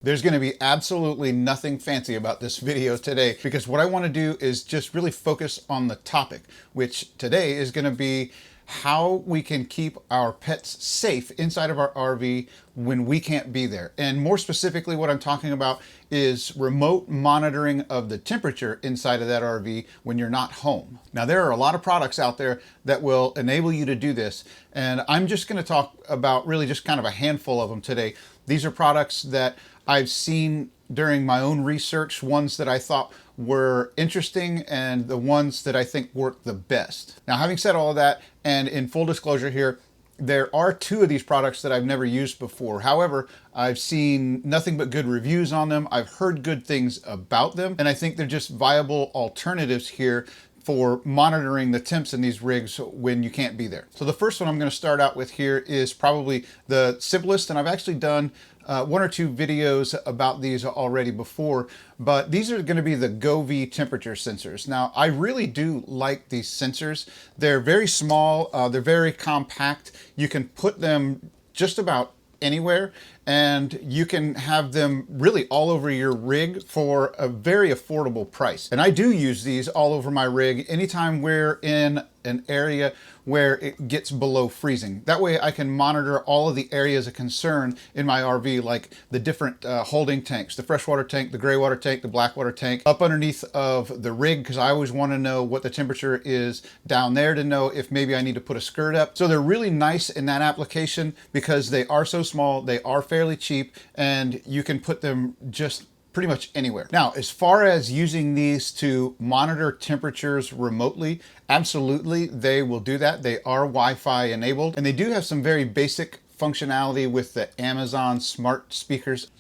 There's going to be absolutely nothing fancy about this video today because what I want to do is just really focus on the topic, which today is going to be how we can keep our pets safe inside of our RV when we can't be there. And more specifically, what I'm talking about is remote monitoring of the temperature inside of that RV when you're not home. Now, there are a lot of products out there that will enable you to do this, and I'm just going to talk about really just kind of a handful of them today. These are products that I've seen during my own research, ones that I thought were interesting and the ones that I think work the best. Now, having said all of that, and in full disclosure here, there are two of these products that I've never used before. However, I've seen nothing but good reviews on them. I've heard good things about them, and I think they're just viable alternatives here for monitoring the temps in these rigs when you can't be there. So the first one I'm going to start out with here is probably the simplest, and I've actually done one or two videos about these already before, but these are going to be the Govee temperature sensors. Now, I really do like these sensors. They're very small, they're very compact. You can put them just about anywhere, and you can have them really all over your rig for a very affordable price. And I do use these all over my rig anytime we're in an area where it gets below freezing. That way I can monitor all of the areas of concern in my RV, like the different holding tanks, the freshwater tank, the gray water tank, the black water tank, up underneath of the rig, because I always want to know what the temperature is down there to know if maybe I need to put a skirt up. So they're really nice in that application because they are so small, they are fairly cheap, and you can put them just pretty much anywhere. Now, as far as using these to monitor temperatures remotely, absolutely, they will do that. They are Wi-Fi enabled, and they do have some very basic functionality with the Amazon smart speakers.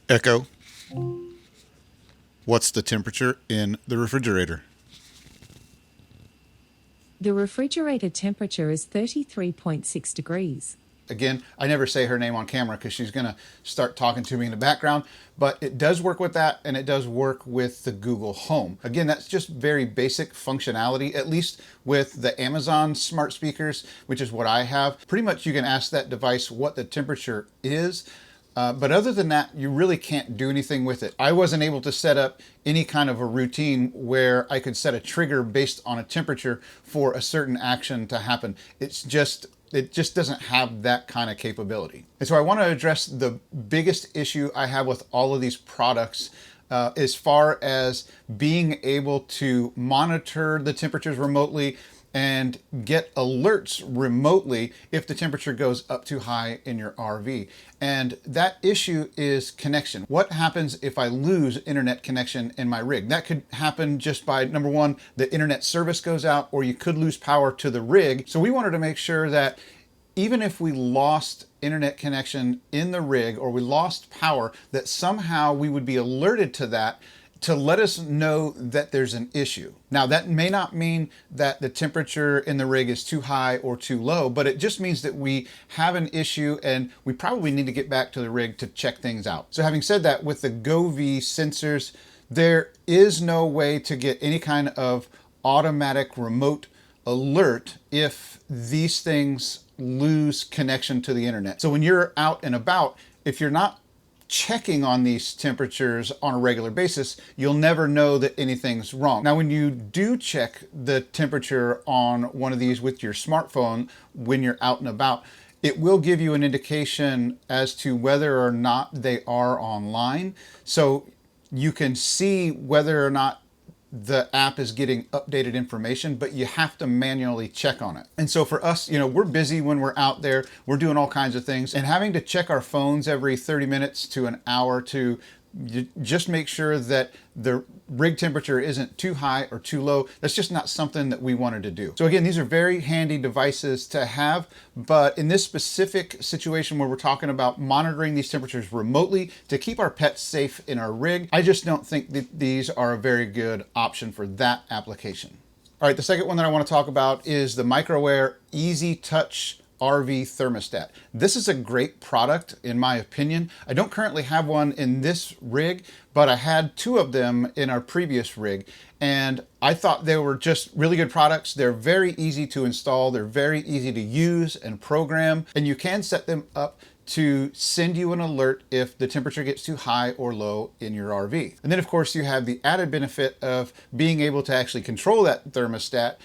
Echo, what's the temperature in the refrigerator? The refrigerator temperature is 33.6 degrees. Again, I never say her name on camera because she's going to start talking to me in the background, but it does work with that, and it does work with the Google Home. Again, that's just very basic functionality, at least with the Amazon smart speakers, which is what I have. Pretty much you can ask that device what the temperature is, but other than that, you really can't do anything with it. I wasn't able to set up any kind of a routine where I could set a trigger based on a temperature for a certain action to happen. It just doesn't have that kind of capability. And so I want to address the biggest issue I have with all of these products as far as being able to monitor the temperatures remotely and get alerts remotely if the temperature goes up too high in your RV. And that issue is connection. What happens if I lose internet connection in my rig? That could happen just by, number one, the internet service goes out, or you could lose power to the rig. So we wanted to make sure that even if we lost internet connection in the rig or we lost power, that somehow we would be alerted to that to let us know that there's an issue. Now, that may not mean that the temperature in the rig is too high or too low, but it just means that we have an issue and we probably need to get back to the rig to check things out. So having said that, with the Govee sensors, there is no way to get any kind of automatic remote alert if these things lose connection to the internet. So when you're out and about, if you're not checking on these temperatures on a regular basis, you'll never know that anything's wrong. Now, when you do check the temperature on one of these with your smartphone when you're out and about, it will give you an indication as to whether or not they are online. So you can see whether or not the app is getting updated information, but you have to manually check on it. And so for us, we're busy when we're out there, we're doing all kinds of things, and having to check our phones every 30 minutes to an hour to just make sure that the rig temperature isn't too high or too low, that's just not something that we wanted to do. So again, these are very handy devices to have, but in this specific situation where we're talking about monitoring these temperatures remotely to keep our pets safe in our rig, I just don't think that these are a very good option for that application. All right, the second one that I want to talk about is the Microware EasyTouch RV thermostat. This is a great product in my opinion. I don't currently have one in this rig, but I had two of them in our previous rig, and I thought they were just really good products. They're very easy to install, they're very easy to use and program, and you can set them up to send you an alert if the temperature gets too high or low in your RV. And then of course you have the added benefit of being able to actually control that thermostat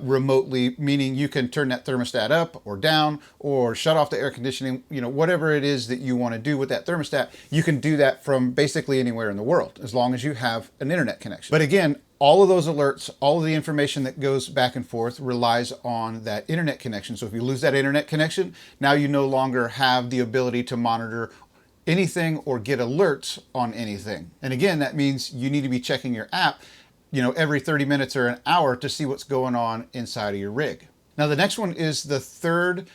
remotely, meaning you can turn that thermostat up or down or shut off the air conditioning, whatever it is that you want to do with that thermostat, you can do that from basically anywhere in the world, as long as you have an internet connection. But again, all of those alerts, all of the information that goes back and forth relies on that internet connection. So if you lose that internet connection, now you no longer have the ability to monitor anything or get alerts on anything. And again, that means you need to be checking your app, every 30 minutes or an hour to see what's going on inside of your rig. Now, the next one is the third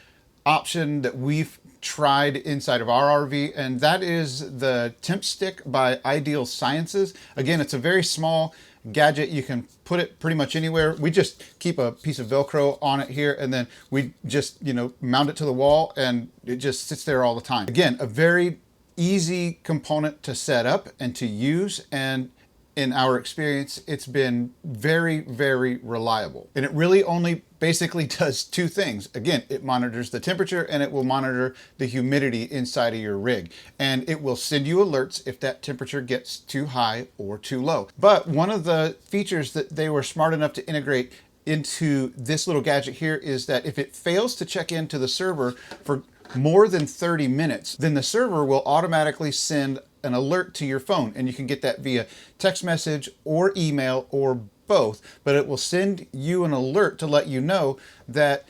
option that we've tried inside of our RV, and that is the Temp Stick by Ideal Sciences. Again, it's a very small gadget. You can put it pretty much anywhere. We just keep a piece of Velcro on it here, and then we just, mount it to the wall, and it just sits there all the time. Again, a very easy component to set up and to use, and in our experience, it's been very, very reliable. And it really only basically does two things. Again, it monitors the temperature and it will monitor the humidity inside of your rig. And it will send you alerts if that temperature gets too high or too low. But one of the features that they were smart enough to integrate into this little gadget here is that if it fails to check into the server for more than 30 minutes, then the server will automatically send an alert to your phone, and you can get that via text message or email or both, but it will send you an alert to let you know that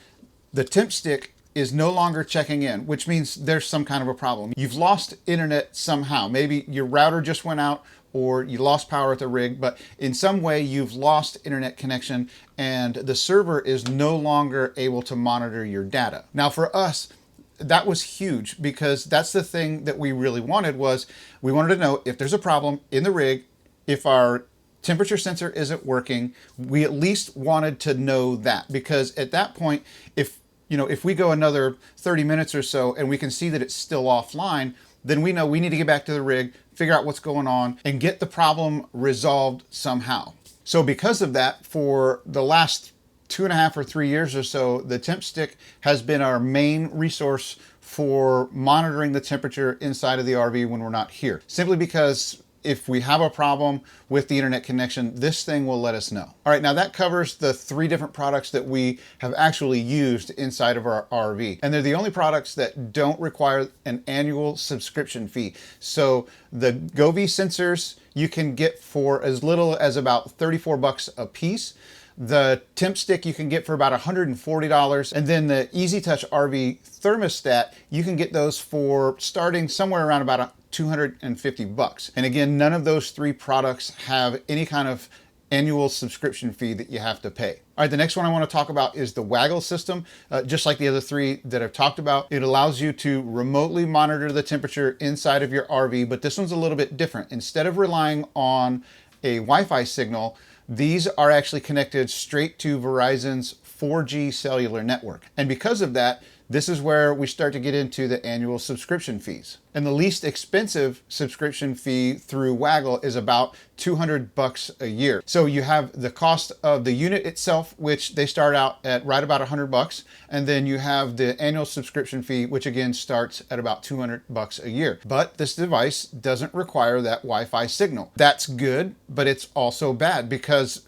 the Temp Stick is no longer checking in, which means there's some kind of a problem. You've lost internet somehow. Maybe your router just went out or you lost power at the rig, but in some way you've lost internet connection and the server is no longer able to monitor your data. Now for us, that was huge, because that's the thing that we really wanted. Was we wanted to know if there's a problem in the rig, if our temperature sensor isn't working. We at least wanted to know that, because at that point, if we go another 30 minutes or so and we can see that it's still offline, then we know we need to get back to the rig, figure out what's going on, and get the problem resolved somehow. So because of that, for the last 2.5 or 3 years or so, the Temp Stick has been our main resource for monitoring the temperature inside of the RV when we're not here. Simply because if we have a problem with the internet connection, this thing will let us know. All right, now that covers the 3 different products that we have actually used inside of our RV. And they're the only products that don't require an annual subscription fee. So the Govee sensors you can get for as little as about 34 bucks a piece. The Temp Stick you can get for about $140, and then the EasyTouch RV thermostat, you can get those for starting somewhere around about 250 bucks. And again, none of those 3 products have any kind of annual subscription fee that you have to pay. All right, the next one I want to talk about is the Waggle system. Just like the other 3 that I've talked about, it allows you to remotely monitor the temperature inside of your RV, but this one's a little bit different. Instead of relying on a Wi-Fi signal, these are actually connected straight to Verizon's 4G cellular network. And because of that, this is where we start to get into the annual subscription fees. And the least expensive subscription fee through Waggle is about 200 bucks a year. So you have the cost of the unit itself, which they start out at right about 100 bucks. And then you have the annual subscription fee, which again starts at about 200 bucks a year. But this device doesn't require that Wi-Fi signal. That's good, but it's also bad, because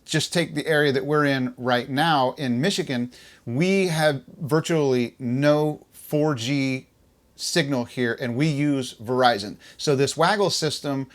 just take the area that we're in right now in Michigan, we have virtually no 4G signal here, and we use Verizon. So this Waggle system,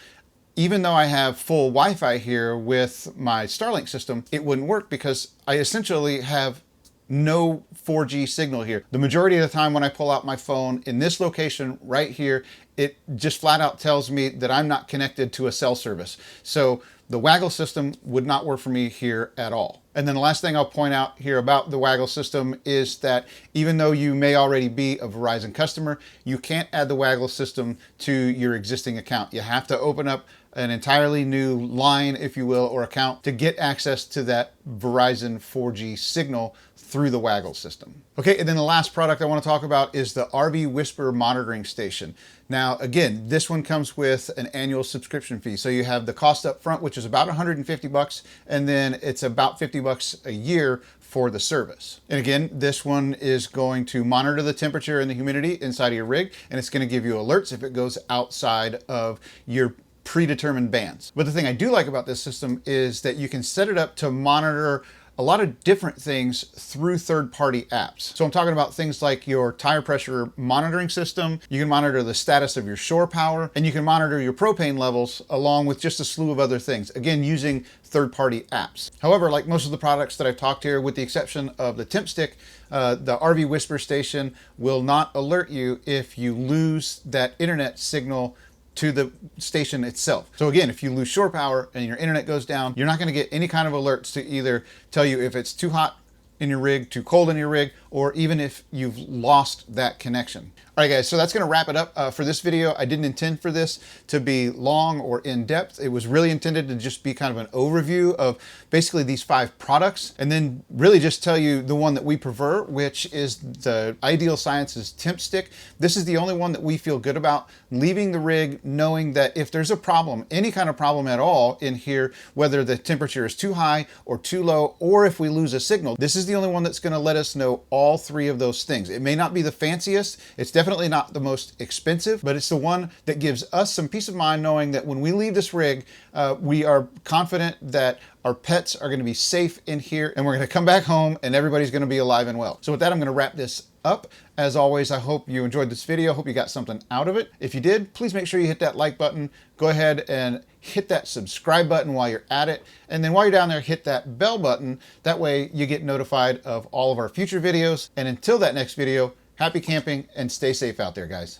even though I have full Wi-Fi here with my Starlink system, it wouldn't work because I essentially have no 4G signal here. The majority of the time when I pull out my phone in this location right here, it just flat out tells me that I'm not connected to a cell service. So the Waggle system would not work for me here at all. And then the last thing I'll point out here about the Waggle system is that even though you may already be a Verizon customer, you can't add the Waggle system to your existing account. You have to open up an entirely new line, if you will, or account to get access to that Verizon 4G signal through the Waggle system. Okay, and then the last product I want to talk about is the RV Whisper monitoring station. Now, again, this one comes with an annual subscription fee. So you have the cost up front, which is about 150 bucks, and then it's about 50 bucks a year for the service. And again, this one is going to monitor the temperature and the humidity inside of your rig, and it's going to give you alerts if it goes outside of your predetermined bands. But the thing I do like about this system is that you can set it up to monitor a lot of different things through third-party apps. So I'm talking about things like your tire pressure monitoring system. You can monitor the status of your shore power, and you can monitor your propane levels along with just a slew of other things, again, using third-party apps. However, like most of the products that I've talked here, with the exception of the Temp Stick, the RV Whisper station will not alert you if you lose that internet signal to the station itself. So again, if you lose shore power and your internet goes down, you're not going to get any kind of alerts to either tell you if it's too hot in your rig, too cold in your rig, or even if you've lost that connection. All right, guys, so that's going to wrap it up for this video. I didn't intend for this to be long or in depth. It was really intended to just be kind of an overview of basically these 5 products, and then really just tell you the one that we prefer, which is the Ideal Sciences Temp Stick. This is the only one that we feel good about leaving the rig, knowing that if there's a problem, any kind of problem at all in here, whether the temperature is too high or too low, or if we lose a signal, this is the only one that's going to let us know all 3 of those things. It may not be the fanciest, it's definitely not the most expensive, but it's the one that gives us some peace of mind knowing that when we leave this rig, we are confident that our pets are going to be safe in here, and we're going to come back home and everybody's going to be alive and well. So with that, I'm going to wrap this up. As always, I hope you enjoyed this video. I hope you got something out of it. If you did, please make sure you hit that like button. Go ahead and hit that subscribe button while you're at it. And then while you're down there, hit that bell button. That way you get notified of all of our future videos. And until that next video, happy camping and stay safe out there, guys.